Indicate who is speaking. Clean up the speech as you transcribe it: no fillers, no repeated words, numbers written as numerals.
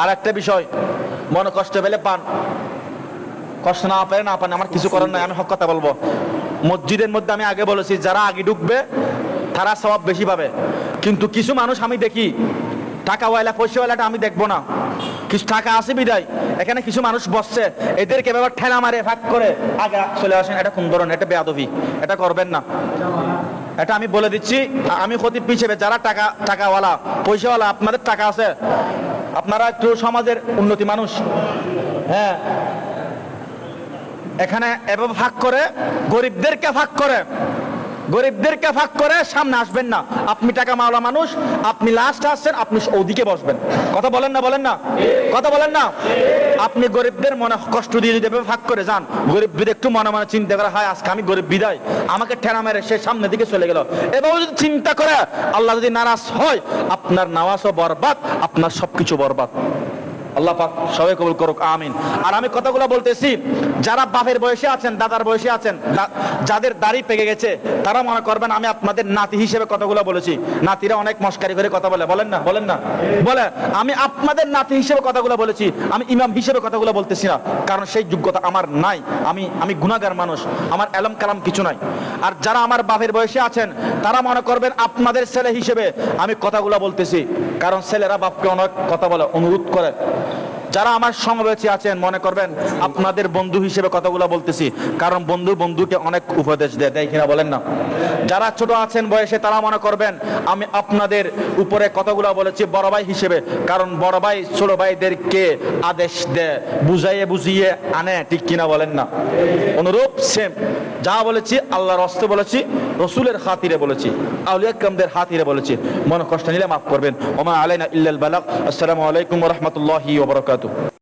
Speaker 1: আর একটা বিষয়, মনে কষ্ট পেলে পান, কষ্ট না পেলে না পান, আমার কিছু করার নাই, আমি হক কথা বলবো। মসজিদের মধ্যে আমি আগে বলেছি, যারা আগে ঢুকবে তারা সওয়াব বেশি পাবে। কিন্তু কিছু মানুষ আমি দেখি, টাকাওয়ালা পয়সাওয়ালাটা আমি দেখবো না, কিছু টাকা আছে বিদায় এখানে কিছু মানুষ বসছে, এদেরকে ব্যাপার ঠেলা মারে ভাগ করে আগে চলে আসেন। এটা কোন ধরনের? এটা বেয়াদবি, এটা করবেন না। এটা আমি বলে দিচ্ছি, আমি খতিব হিসেবে, যারা টাকাওয়ালা পয়সাওয়ালা, আপনাদের টাকা আছে, আপনারা একটু সমাজের উন্নতি মানুষ, হ্যাঁ, এখানে এভাবে ভাগ করে গরিবদেরকে ভাগ করে সামনে আসবেন না। আপনি টাকা মাওলা মানুষ, আপনি লাস্ট আসছেন, আপনি ওদিকে বসবেন। কথা বলেন না, কথা বলেন না। আপনি গরিবদের মনে কষ্ট দিয়ে যদি ভাগ করে যান, গরিবদের একটু মনে মনে চিন্তা করে, হয় আজকে আমি গরিব বিদায়, আমাকে ঠেলা মেরে সে সামনের দিকে চলে গেল, এভাবে যদি চিন্তা করে আল্লাহ যদি নারাজ হয়, আপনার নামাজও বরবাদ, আপনার সবকিছু বরবাদ। আল্লাহ পাক সবাই কবুল করুক, আমিন। আর আমি কথাগুলো বলতেছি, যারা বাপের বয়সে আছেন, দাদার বয়সে আছেন, যাদের দাড়ি পেকে গেছে, তারা মনে করবেন আমি আপনাদের নাতি হিসেবে কথাগুলো বলেছি। নাতিরা অনেক মস্কারি করে কথা বলে, বলেন না বলে, আমি আপনাদের নাতি হিসেবে কথাগুলো বলেছি, আমি ইমাম হিসেবে কথাগুলো বলতেছি না, কারণ সেই যোগ্যতা আমার নাই। আমি গুনাহগার মানুষ, আমার এলম কালাম কিছু নাই। আর যারা আমার বাপের বয়সে আছেন, তারা মনে করবেন আপনাদের ছেলে হিসেবে আমি কথাগুলো বলতেছি, কারণ ছেলেরা বাপকে অনেক কথা বলে, অনুরোধ করে। যারা আমার সমবয়সী আছেন, মনে করবেন আপনাদের বন্ধু হিসেবে কথাগুলো বলতেছি, কারণ বন্ধুকে অনেক উপদেশ দেয় কিনা, বলেন না। যারা ছোট আছেন বয়সে, তারা মনে করবেন আমি আপনাদের উপরে কথাগুলো বলেছি বড় ভাই হিসেবে, কারণ বড় ভাই ছোট ভাইদেরকে আদেশ দেয়, বুঝিয়ে আনে, ঠিক কিনা, বলেন না। অনুরূপ সেম যা বলেছি আল্লাহর হস্তে বলেছি, রসুলের খাতিরে বলেছি, আউলিয়া কিরামদের খাতিরে বলেছি। মনে কষ্ট নিলে মাফ করবেন। ওমা আলাইনা ইল্লাল বালাগ। আসসালামু আলাইকুম ওয়া রাহমাতুল্লাহি ওয়া বারাকাতুহু।